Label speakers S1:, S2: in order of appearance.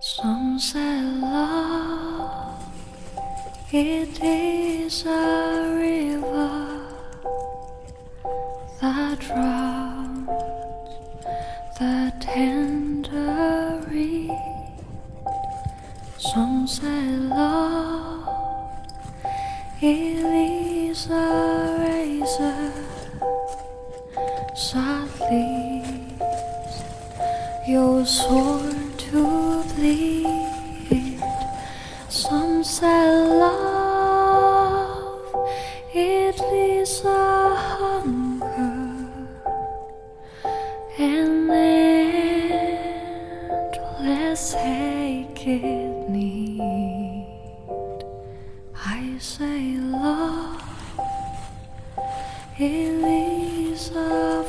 S1: Some say love, it is a river that drowns the tender reed. Some say love, it is a razor that leaves your sword to bleed. Some say love, it is a hunger and endless aching need. I say love, it is a